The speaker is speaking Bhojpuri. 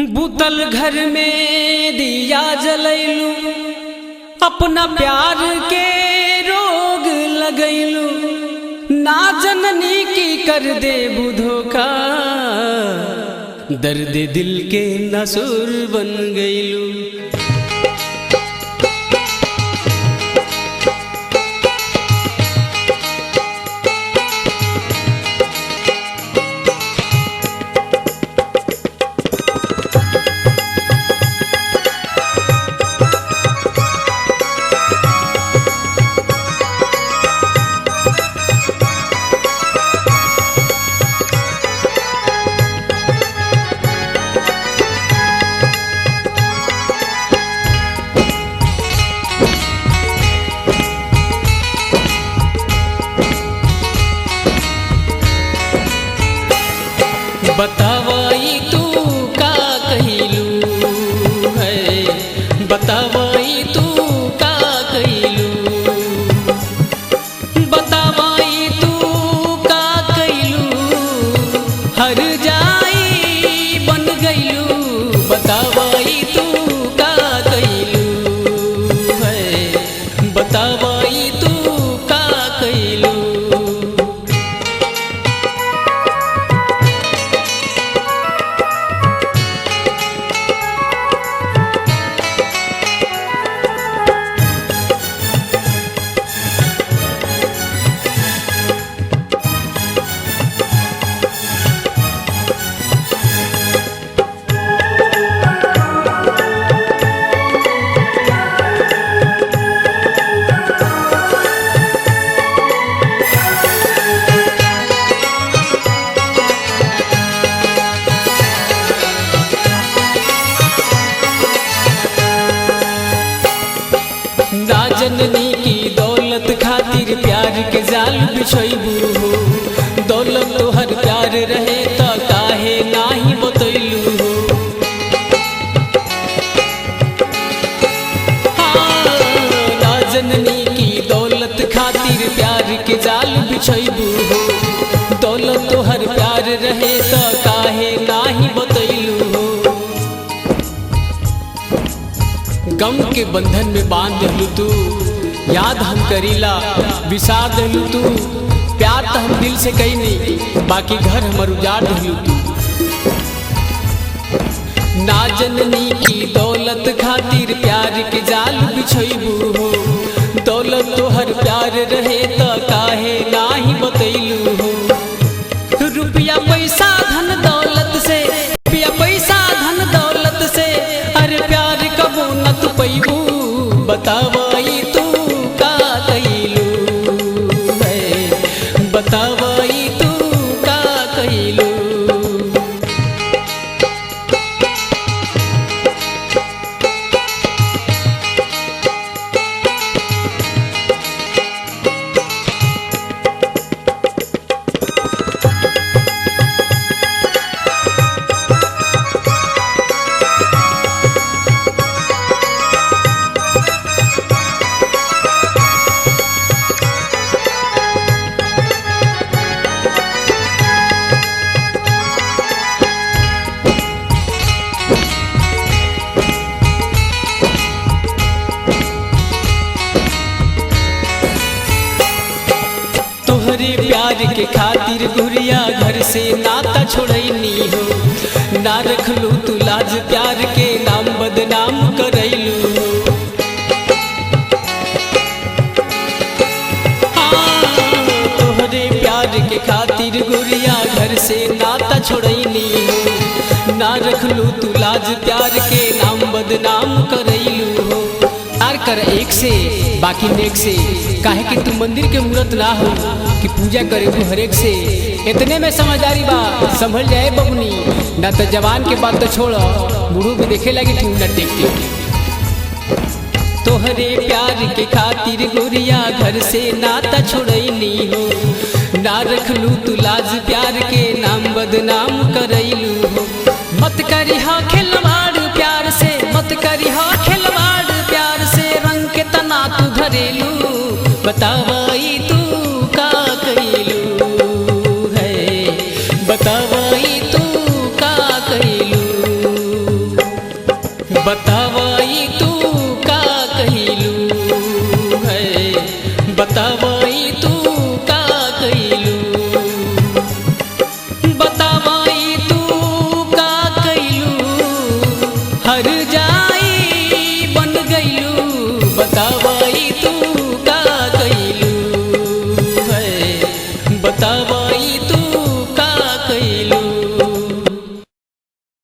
बुतल घर में दिया जलैलू, अपना प्यार के रोग लगैलू, ना जननी की कर दे बुधो का, दर्द दिल के नसूर बन गईलू। बतावाई तू का कहिलू है, बतावाई तू का कहिलू, बतावाई तू का कहिलू, हर जाई बन गईलू, बतावाई तू का कहिलू है, बतावाई तू का कहिलू। जननी की दौलत खातिर प्यार के जाल बिछैबू हो, दौलत तो हर प्यार रहे तो काहे नाही बतैलू हो। हाँ, जननी की दौलत खातिर प्यार के जाल बिछैबू हो, दौलत तो हर प्यार रहे तो काहे नाही बतैलू हो। गम के बंधन में बांध दहलू तू, याद हम करीला विसार दहलू तू, प्यार तो हम दिल से कही नहीं, बाकी घर हमर उजाड़ दहलू तू। ना जननी की दौलत खातिर प्यार के जाल बिछैबू हो, दौलत तो हर प्यार रहे तो काहे नाही बतैलू हो। रुपया पैसा धन दौलत से, रुपया पैसा धन दौलत से, अरे प्यार कबो न तू पैबू, बतावाई तू का कहिलू है, बतावाई तू का कहिलू। तोहरे प्यार के खातिर गुरिया घर से नाता छोड़ैनी हो, ना रखलू तू लाज प्यार के नाम बदनाम करैलू हो। तोहरे प्यार के खातिर गुरिया घर से नाता छोड़ैनी हो, ना रखलू तू लाज प्यार के नाम बदनाम करैलू हो। प्यार कर एक से बाकी नेक से, काहे कि तू मंदिर के मूर्त ना हो कि पूजा करे तू हरेक से। इतने में समझदारी बा, संभल जाए बबुनी, ना तो जवान के बात तो छोड़, बूढ़ू भी देखे लगी तू न टेक टेक। तोहरे प्यार के खातिर गोरिया घर से नाता छोड़ैनी हो, ना रखलू तू लाज प्यार के नाम बदनाम करैलू हो। मत करी हा खिलवाड़ प्यार से, मत करी हा खिलवाड़ प्यार से, रंग के तना तू धरेलू, बतावाई तू का कहिलू है, बतावाई तू का कहिलू। बतावाई तू का कहिलू है, बतावाई तू